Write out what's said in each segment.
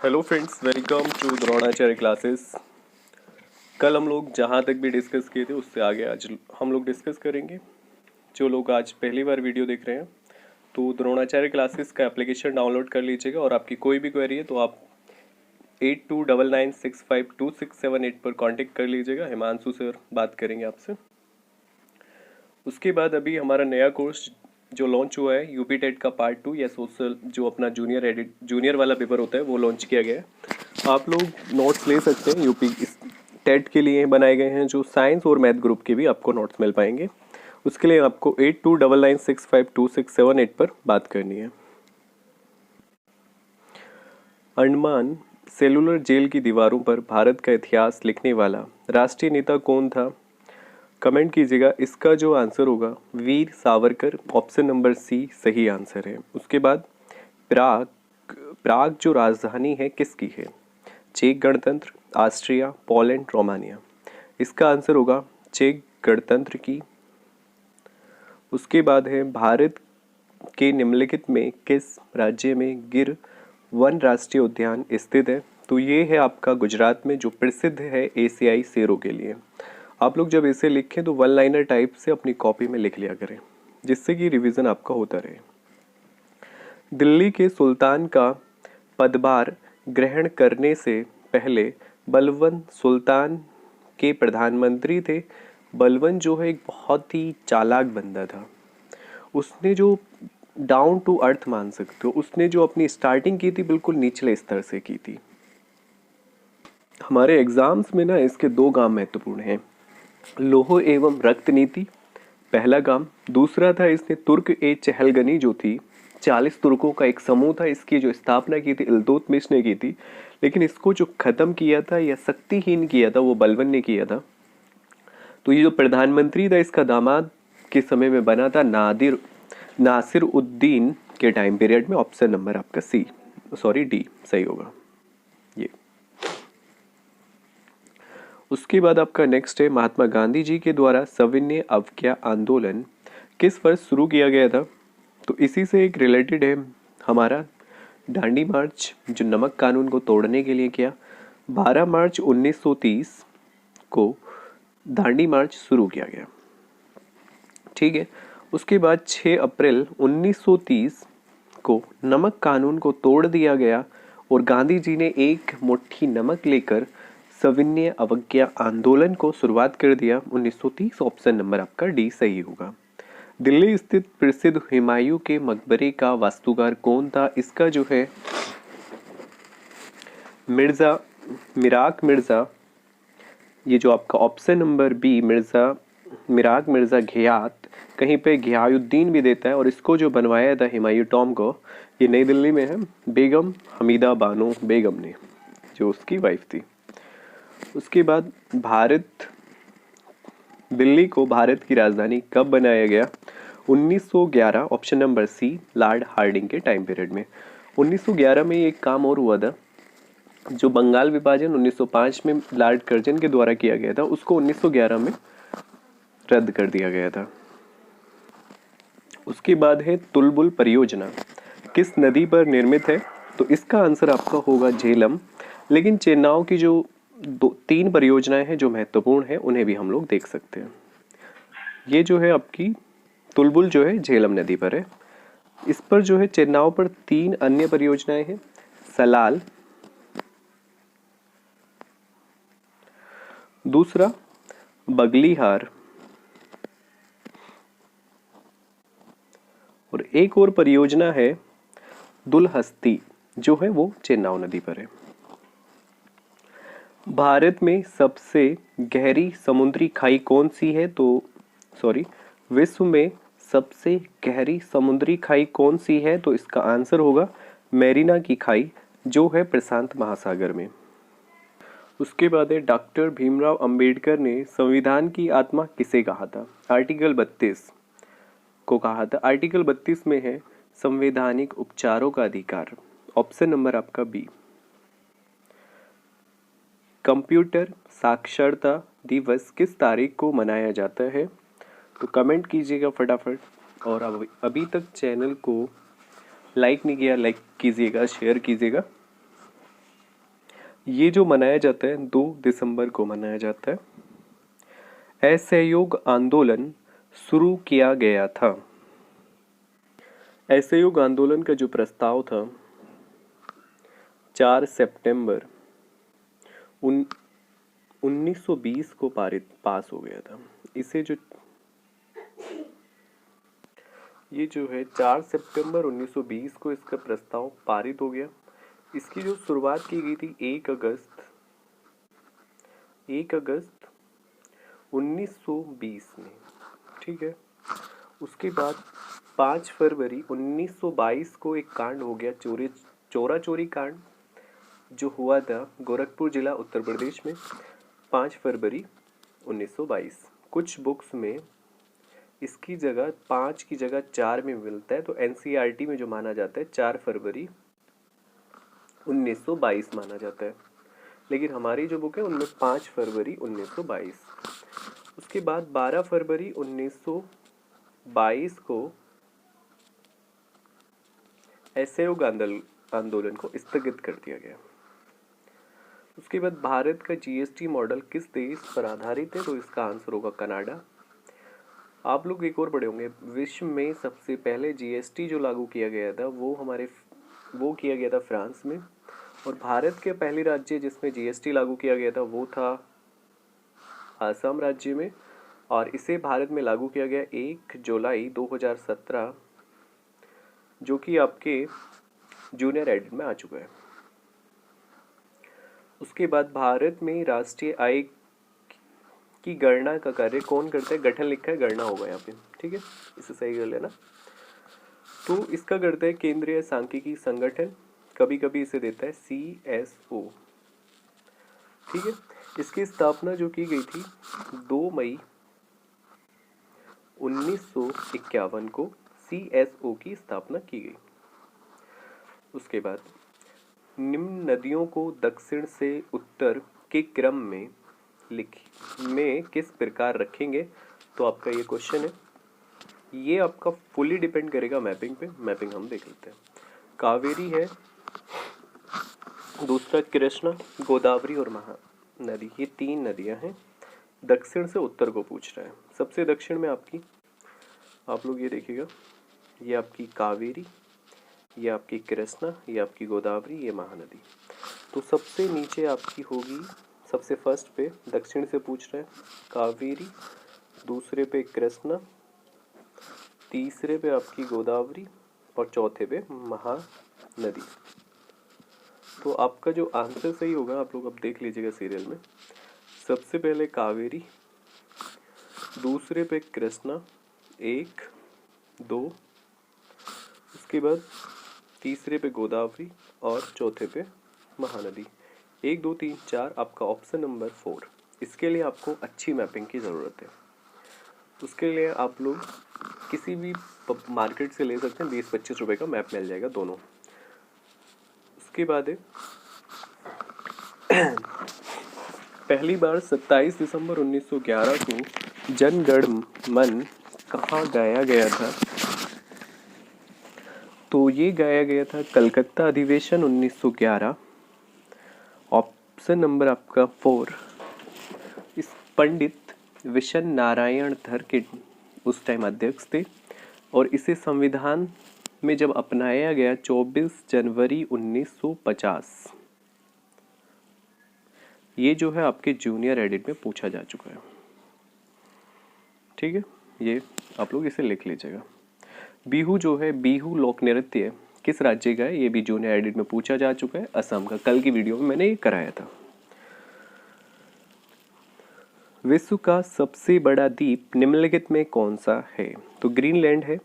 Hello friends, welcome to Dronacharya classes. कल हम लोग जहाँ तक भी डिस्कस किए थे उससे आगे आज हम लोग डिस्कस करेंगे। जो लोग आज पहली बार वीडियो देख रहे हैं तो द्रोणाचार्य क्लासेस का एप्लीकेशन डाउनलोड कर लीजिएगा और आपकी कोई भी क्वेरी है तो आप 8299652678 पर कांटेक्ट कर लीजिएगा। हिमांशु सर बात करेंगे आपसे। उसके बाद अभी हमारा नया कोर्स जो लॉन्च हुआ है यूपी टेट का पार्ट 2 या सोशल जो अपना जूनियर वाला पेपर होता है वो लॉन्च किया गया है। आप लोग नोट्स ले सकते हैं। यूपी टेट के लिए बनाए गए हैं, जो साइंस और मैथ ग्रुप के भी आपको नोट्स मिल पाएंगे। उसके लिए आपको 8299652678 पर बात करनी है। अंडमान सेलुलर जेल की दीवारों पर भारत का इतिहास लिखने वाला राष्ट्रीय नेता कौन था? कमेंट कीजिएगा। इसका जो आंसर होगा वीर सावरकर, ऑप्शन नंबर सी सही आंसर है। उसके बाद प्राग प्राग जो राजधानी है किसकी है? चेक गणतंत्र, ऑस्ट्रिया, पोलैंड, रोमानिया। इसका आंसर होगा चेक गणतंत्र की। उसके बाद है भारत के निम्नलिखित में किस राज्य में गिर वन राष्ट्रीय उद्यान स्थित है? तो ये है आपका गुजरात में, जो प्रसिद्ध है एशियाई शेरों के लिए। आप लोग जब इसे लिखें तो वन लाइनर टाइप से अपनी कॉपी में लिख लिया करें, जिससे कि रिवीजन आपका होता रहे। दिल्ली के सुल्तान का पदभार ग्रहण करने से पहले बलबन सुल्तान के प्रधानमंत्री थे। बलबन जो है एक बहुत ही चालाक बंदा था। उसने जो डाउन टू अर्थ मान सकते हो, उसने जो अपनी स्टार्टिंग की थी बिल्कुल निचले स्तर से की थी। हमारे एग्जाम्स में ना इसके दो काम महत्वपूर्ण हैं। लोह एवं रक्त नीति पहला काम। दूसरा था इसने तुर्क ए चहलगनी जो थी 40 तुर्कों का एक समूह था, इसकी जो स्थापना की थी इल्तुतमिश ने की थी। लेकिन इसको जो खत्म किया था या शक्तिहीन किया था वो बलबन ने किया था। तो ये जो प्रधानमंत्री था इसका दामाद के समय में बना था नासिर उद्दीन के टाइम पीरियड में। ऑप्शन नंबर आपका डी सही होगा ये। उसके बाद आपका नेक्स्ट है महात्मा गांधी जी के द्वारा सविनय अवज्ञा आंदोलन किस वर्ष शुरू किया गया था? तो इसी से एक रिलेटेड है हमारा दांडी मार्च, जो नमक कानून को तोड़ने के लिए किया। 12 मार्च 1930 को दांडी मार्च शुरू किया गया, ठीक है। उसके बाद 6 अप्रैल 1930 को नमक कानून को तोड़ दिया गया और गांधी जी ने एक मुट्ठी नमक लेकर सविनय अवज्ञा आंदोलन को शुरुआत कर दिया 1930। ऑप्शन नंबर आपका डी सही होगा। दिल्ली स्थित प्रसिद्ध हुमायूं के मकबरे का वास्तुकार कौन था? इसका जो है मिराग मिर्जा। ये जो आपका ऑप्शन नंबर बी मिराग मिर्जा घियात, कहीं पे घियाउद्दीन भी देता है। और इसको जो बनवाया था हुमायूं टॉम को, ये नई दिल्ली में है बेगम हमीदा बानो बेगम ने, जो उसकी वाइफ थी। उसके बाद दिल्ली को भारत की राजधानी कब बनाया गया? 1911। Option number C Lord Hardinge के टाइम पीरियड में। 1911 में एक काम और हुआ था, जो बंगाल विभाजन 1905 में लॉर्ड कर्जन के द्वारा किया गया था, उसको 1911 में रद्द कर दिया गया था। उसके बाद है तुलबुल परियोजना किस नदी पर निर्मित है? तो इसका आंसर आपका होगा झेलम। लेकिन चेन्नई की जो 3 परियोजनाएं हैं जो महत्वपूर्ण है उन्हें भी हम लोग देख सकते हैं। ये जो है आपकी तुलबुल जो है झेलम नदी पर है। इस पर जो है चेन्नई पर 3 अन्य परियोजनाएं हैं, सलाल, दूसरा बगलीहार, और एक और परियोजना है दुलहस्ती, जो है वो चेन्नई नदी पर है। भारत में सबसे गहरी समुद्री खाई कौन सी है? विश्व में सबसे गहरी समुद्री खाई कौन सी है? तो इसका आंसर होगा मैरीना की खाई, जो है प्रशांत महासागर में। उसके बाद है डॉक्टर भीमराव अंबेडकर ने संविधान की आत्मा किसे कहा था? आर्टिकल 32 को कहा था। आर्टिकल 32 में है संवैधानिक उपचारों का अधिकार। ऑप्शन नंबर आपका बी। कंप्यूटर साक्षरता दिवस किस तारीख को मनाया जाता है? तो कमेंट कीजिएगा फटाफट। और अभी तक चैनल को लाइक नहीं किया, लाइक कीजिएगा, शेयर कीजिएगा। ये जो मनाया जाता है 2 दिसंबर को मनाया जाता है। असहयोग आंदोलन शुरू किया गया था। असहयोग आंदोलन का जो प्रस्ताव था 4 सितंबर 1920 को पास हो गया था। इसे ये जो है 4 सितंबर 1920 को इसका प्रस्ताव पारित हो गया। इसकी जो शुरुआत की गई थी 1 अगस्त 1920 में, ठीक है। उसके बाद 5 फरवरी 1922 को एक कांड हो गया, चोरा चोरी कांड, जो हुआ था गोरखपुर जिला उत्तर प्रदेश में 5 फरवरी 1922। कुछ बुक्स में इसकी जगह 5 की जगह 4 में मिलता है, तो एनसीईआरटी में जो माना जाता है 4 फरवरी 1922 माना जाता है, लेकिन हमारी जो बुक है उनमें 5 फरवरी 1922। उसके बाद 12 फरवरी 1922 को असहयोग आंदोलन को स्थगित कर दिया गया। उसके बाद भारत का जीएसटी मॉडल किस देश पर आधारित है, तो इसका आंसर होगा कनाडा। आप लोग एक और पढ़े होंगे, विश्व में सबसे पहले जीएसटी जो लागू किया गया था वो किया गया था फ्रांस में, और भारत के पहले राज्य जिसमें जीएसटी लागू किया गया था वो था असम राज्य में, और इसे भारत में लागू किया गया 1 जुलाई 2017, जो कि आपके जूनियर एडिट में आ चुका है। उसके बाद भारत में राष्ट्रीय आय की गणना का कार्य कौन करता है, गठन लिखा है, गणना होगा यहाँ पे, ठीक है, इसे सही कर लेना। तो इसका करता है केंद्रीय सांख्यिकी संगठन, कभी कभी इसे देता है CSO, ठीक है। इसकी स्थापना जो की गई थी 2 मई 1951 को CSO की स्थापना की गई। उसके बाद निम्न नदियों को दक्षिण से उत्तर के क्रम में किस प्रकार रखेंगे, तो आपका ये क्वेश्चन है। ये आपका फुली डिपेंड करेगा मैपिंग पे। मैपिंग हम देख लेते हैं। कावेरी है, दूसरा कृष्णा, गोदावरी और महानदी, ये 3 नदियां हैं। दक्षिण से उत्तर को पूछ रहा है। सबसे दक्षिण में आप लोग ये देखिएगा, ये आपकी कावेरी, ये आपकी कृष्णा, ये आपकी गोदावरी, ये महानदी। तो सबसे नीचे आपकी होगी, सबसे फर्स्ट पे दक्षिण से पूछ रहे हैं कावेरी, दूसरे पे कृष्णा, तीसरे पे आपकी गोदावरी और चौथे पे महानदी। तो आपका जो आंसर सही होगा, आप लोग अब देख लीजिएगा सीरियल में, सबसे पहले कावेरी, दूसरे पे कृष्णा 1 2, उसके बाद तीसरे पे गोदावरी और चौथे पे महानदी। 1 2 3 4 आपका ऑप्शन नंबर 4। इसके लिए आपको अच्छी मैपिंग की ज़रूरत है। उसके लिए आप लोग किसी भी मार्केट से ले सकते हैं, 20-25 रुपए का मैप मिल जाएगा दोनों। उसके बाद है पहली बार 27 दिसंबर 1911 को जन गण मन कहाँ गाया गया था, तो ये गाया गया था कलकत्ता अधिवेशन 1911। ऑप्शन नंबर आपका 4। इस पंडित विशन नारायण धर के उस टाइम अध्यक्ष थे, और इसे संविधान में जब अपनाया गया 24 जनवरी 1950। ये जो है आपके जूनियर एडिट में पूछा जा चुका है, ठीक है। ये आप लोग इसे लिख लीजिएगा। बिहू जो है, बिहू लोक नृत्य किस राज्य का है, ये भी जूनियर एडिट में पूछा जा चुका है, असम का। कल की वीडियो में मैंने ये कराया था। विश्व का सबसे बड़ा द्वीप निम्नलिखित में कौन सा है, तो ग्रीनलैंड है।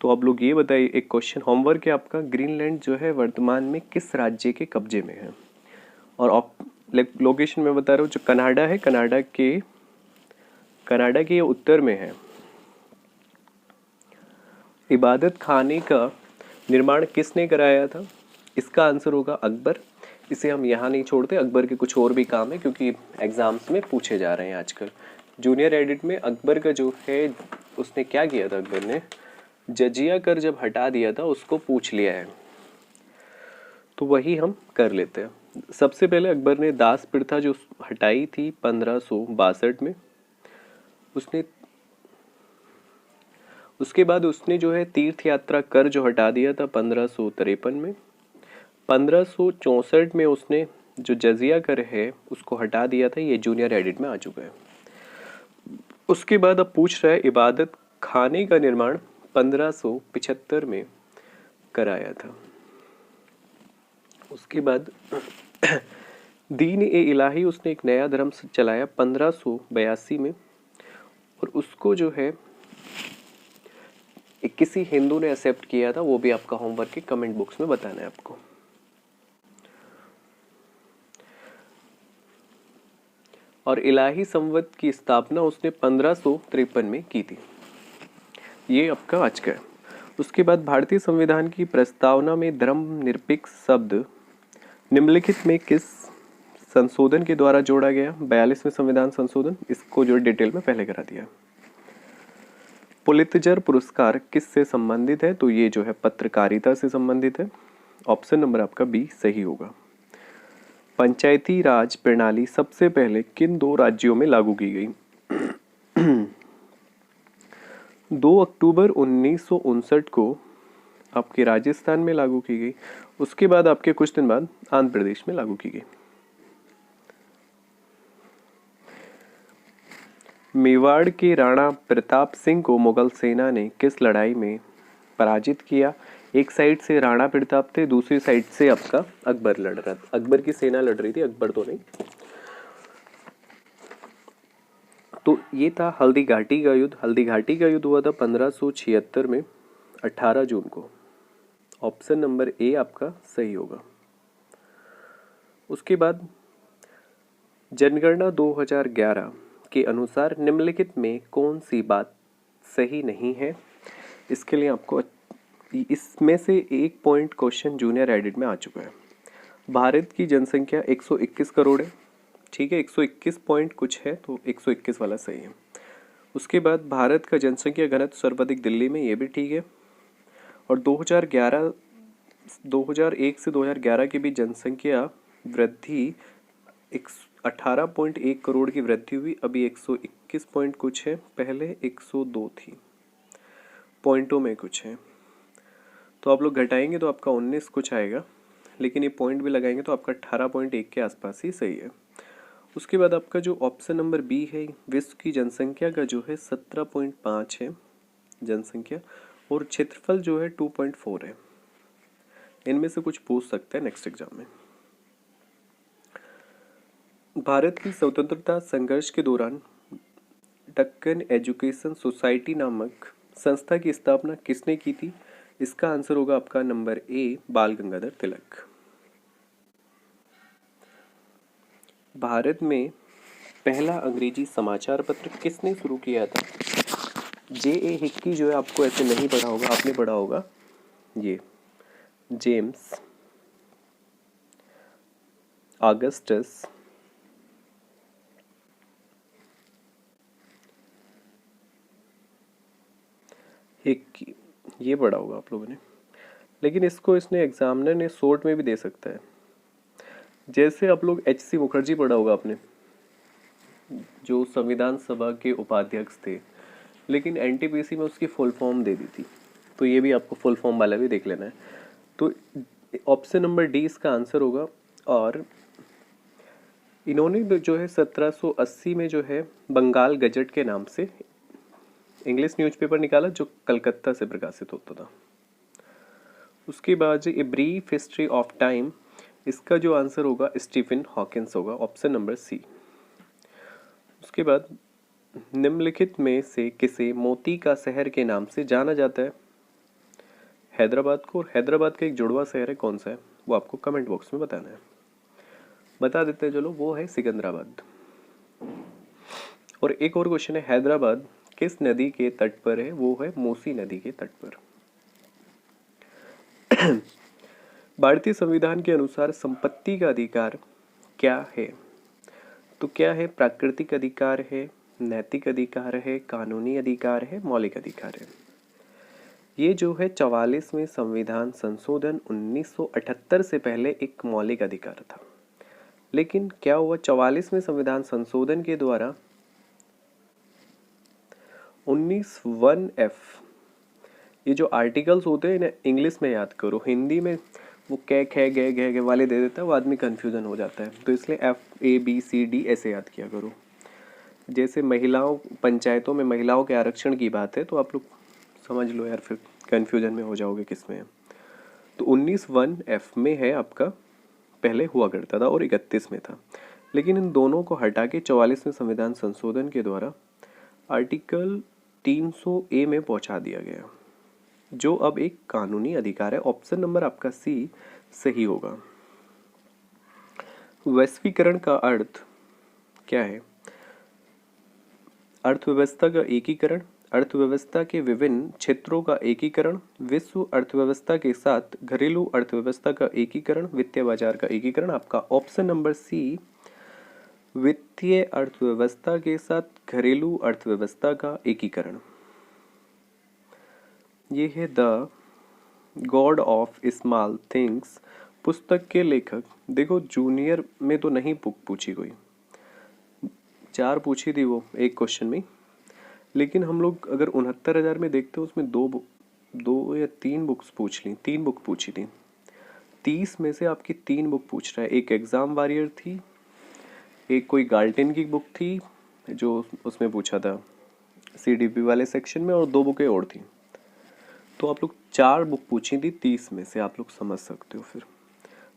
तो आप लोग ये बताइए, एक क्वेश्चन होमवर्क है आपका, ग्रीनलैंड जो है वर्तमान में किस राज्य के कब्जे में है। और लोकेशन में बता रहा हूँ, जो कनाडा है, कनाडा के उत्तर में है। इबादत खाने का निर्माण किसने कराया था, इसका आंसर होगा अकबर। इसे हम यहाँ नहीं छोड़ते, अकबर के कुछ और भी काम है, क्योंकि एग्जाम्स में पूछे जा रहे हैं आजकल। जूनियर एडिट में अकबर का जो है, उसने क्या किया था, अकबर ने जजिया कर जब हटा दिया था उसको पूछ लिया है, तो वही हम कर लेते हैं। सबसे पहले अकबर ने दास प्रथा जो हटाई थी 1562 में, उसने उसके बाद उसने जो है तीर्थ यात्रा कर जो हटा दिया था 1553 में। 1564 में उसने जो जजिया कर है उसको हटा दिया था, ये जूनियर एडिट में आ चुका है। उसके बाद अब पूछ रहा है इबादत खाने का निर्माण 1575 में कराया था। उसके बाद दीन ए इलाही उसने एक नया धर्म चलाया 1582 में, और उसको जो है किसी हिंदू ने एक्सेप्ट किया था, वो भी आपका होमवर्क के कमेंट बॉक्स में बताना है आपको। और इलाही संवत की स्थापना उसने 1553 में की थी। ये आपका आज का है। उसके बाद भारतीय संविधान की प्रस्तावना में धर्मनिरपेक्ष शब्द निम्नलिखित में किस संशोधन के द्वारा जोड़ा गया? 42वें संविधान संशोधन, इसको जो डिटेल में पहले करा दिया। पुलित्जर पुरस्कार किससे संबंधित है? तो ये जो है पत्रकारिता से संबंधित है। ऑप्शन नंबर आपका बी सही होगा। पंचायती राज प्रणाली सबसे पहले किन दो राज्यों में लागू की गई? 2 अक्टूबर 1959 को आपके राजस्थान में लागू की गई। उसके बाद आपके कुछ दिन बाद आंध्र प्रदेश में लागू की गई। मेवाड़ के राणा प्रताप सिंह को मुगल सेना ने किस लड़ाई में पराजित किया? एक साइड से राणा प्रताप थे, दूसरी साइड से आपका अकबर लड़ रहा था। अकबर की सेना लड़ रही थी, अकबर तो नहीं। तो ये था हल्दी घाटी का युद्ध। हल्दी घाटी का युद्ध हुआ था 1576 में 18 जून को। ऑप्शन नंबर ए आपका सही होगा। उसके बाद जनगणना 2011 के अनुसार निम्नलिखित में कौन सी बात सही नहीं है? इसके लिए आपको इसमें से एक पॉइंट क्वेश्चन जूनियर एडिट में आ चुका है। भारत की जनसंख्या 121 करोड़ है, ठीक है, 121 पॉइंट कुछ है, तो 121 वाला सही है। उसके बाद भारत का जनसंख्या घनत्व सर्वाधिक दिल्ली में, ये भी ठीक है। और 2001 से 2011 के बीच जनसंख्या वृद्धि 18.1 करोड़ की वृद्धि हुई, अभी 121 पॉइंट कुछ है, पहले 102 थी, पॉइंटों में कुछ है। तो आप लोग घटाएंगे तो आपका 19 कुछ आएगा, लेकिन ये पॉइंट भी लगाएंगे तो आपका 18.1 के आसपास ही सही है। उसके बाद आपका जो ऑप्शन नंबर बी है, विश्व की जनसंख्या का जो है 17.5 है जनसंख्या, और क्षेत्रफल जो है 2.4 है। इनमें से कुछ पूछ सकते हैं नेक्स्ट एग्जाम में। भारत की स्वतंत्रता संघर्ष के दौरान दक्कन एजुकेशन सोसाइटी नामक संस्था की स्थापना किसने की थी? इसका आंसर होगा आपका नंबर ए, बाल गंगाधर तिलक। भारत में पहला अंग्रेजी समाचार पत्र किसने शुरू किया था? जे.ए. हिक्की जो है आपको ऐसे नहीं पढ़ा होगा, आपने पढ़ा होगा ये जेम्स ऑगस्टस हिक्की, ये पढ़ा होगा आप लोगों ने। लेकिन इसको इसने एग्जामिनर ने शॉर्ट में भी दे सकता है। जैसे आप लोग H.C. मुखर्जी पढ़ा होगा आपने, जो संविधान सभा के उपाध्यक्ष थे, लेकिन एनटीपीसी में उसकी फुल फॉर्म दे दी थी, तो ये भी आपको फुल फॉर्म वाला भी देख लेना है। तो ऑप्शन नंबर डी इसका आंसर होगा। और इन्होंने जो है 1780 में जो है बंगाल गजट के नाम से इंग्लिश न्यूज़पेपर निकाला, जो कलकत्ता से प्रकाशित होता था। उसके बाद a brief history of time, इसका जो आंसर होगा स्टीफन हॉकिंस होगा, ऑप्शन नंबर सी। उसके बाद निम्नलिखित में से किसे मोती का शहर के नाम से जाना जाता है? हैदराबाद को। और हैदराबाद का एक जुड़वा शहर है, कौन सा है वो आपको कमेंट बॉक्स में बताना है। बता देते हैं चलो, वो है सिकंदराबाद। और एक और क्वेश्चन है, हैदराबाद किस नदी के तट पर है? वो है मूसी नदी के तट पर। भारतीय संविधान के अनुसार संपत्ति का अधिकार क्या है? तो क्या है? प्राकृतिक अधिकार है, नैतिक अधिकार है, कानूनी अधिकार है, मौलिक अधिकार है। ये जो है 44वें संविधान संशोधन 1978 से पहले एक मौलिक अधिकार था। लेकिन क्या हुआ, 44वें संविधान संशोधन के द्वारा 19(1)(f), ये जो आर्टिकल्स होते हैं इन्हें इंग्लिश में याद करो, हिंदी में वो कै खे गे गे गे वाले दे देता है, वो आदमी कन्फ्यूजन हो जाता है, तो इसलिए FABCD ऐसे याद किया करो। जैसे महिलाओं, पंचायतों में महिलाओं के आरक्षण की बात है, तो आप लोग समझ लो यार, फिर कन्फ्यूजन में हो जाओगे किस में है। तो 19(1)(f) में है आपका, पहले हुआ करता था और 31 में था, लेकिन इन दोनों को हटा के 44वें संविधान संशोधन के द्वारा आर्टिकल 300A में पहुंचा दिया गया, जो अब एक कानूनी अधिकार है। ऑप्शन नंबर आपका C सही होगा। वैश्वीकरण का अर्थ क्या है? अर्थव्यवस्था का एकीकरण, अर्थव्यवस्था के विभिन्न क्षेत्रों का एकीकरण, विश्व अर्थव्यवस्था के साथ घरेलू अर्थव्यवस्था का एकीकरण, वित्तीय बाजार का एकीकरण। आपका ऑप्शन नंबर C वित्तीय अर्थव्यवस्था के साथ घरेलू अर्थव्यवस्था का एकीकरण। ये है the God of small things पुस्तक के लेखक। देखो जूनियर में तो नहीं पूछी कोई, 4 पूछी थी वो एक क्वेश्चन में, लेकिन हम लोग अगर 69,000 में देखते हो उसमें दो या 3 बुक्स पूछ ली, 3 बुक पूछी थी। 30 में से आपकी 3 बुक पूछ रहा है, एक एग्जाम वॉरियर थी, एक कोई गाल्टन की बुक थी जो उसमें पूछा था CDP वाले सेक्शन में, और 2 बुकें और थी, तो आप लोग 4 बुक पूछी थी 30 में से, आप लोग समझ सकते हो। फिर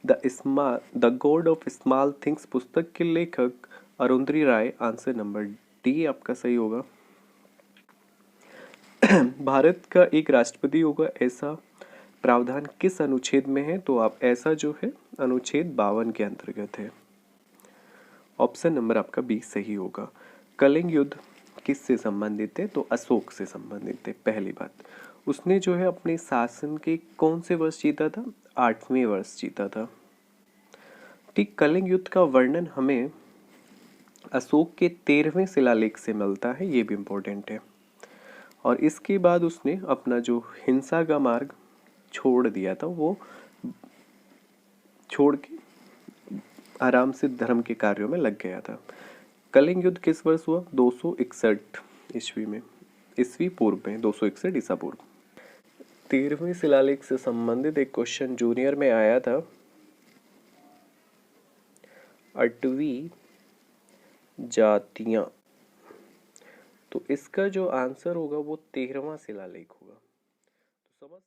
the God of small things पुस्तक के लेखक अरुंधति राय, आंसर नंबर D आपका सही होगा। भारत का एक राष्ट्रपति होगा, ऐसा प्रावधान किस अनुच्छेद में है? तो आप ऐसा जो है अनुच्छेद 52 के अंतर्गत है। ऑप्शन नंबर आपका B सही होगा। कलिंग युद्ध किससे संबंधित है? तो अशोक से संबंधित है। पहली बात, उसने जो है अपने शासन के कौन से वर्ष जीता था? 8वें वर्ष जीता था। ठीक, कलिंग युद्ध का वर्णन हमें अशोक के 13वें शिलालेख से मिलता है, ये भी इम्पोर्टेंट है। और इसके बाद उसने अपना जो हिंसा का मार्ग छोड़ दिया था, वो छोड़ के आराम से धर्म के कार्यों में लग गया था। कलिंग युद्ध किस वर्ष हुआ? 261 ईस्वी में, ईस्वी पूर्व में, 261 ईसा पूर्व। 13वें शिलालेख से संबंधित एक क्वेश्चन जूनियर में आया था, 8वीं जातियां, तो इसका जो आंसर होगा वो 13वां शिलालेख होगा। तो समझ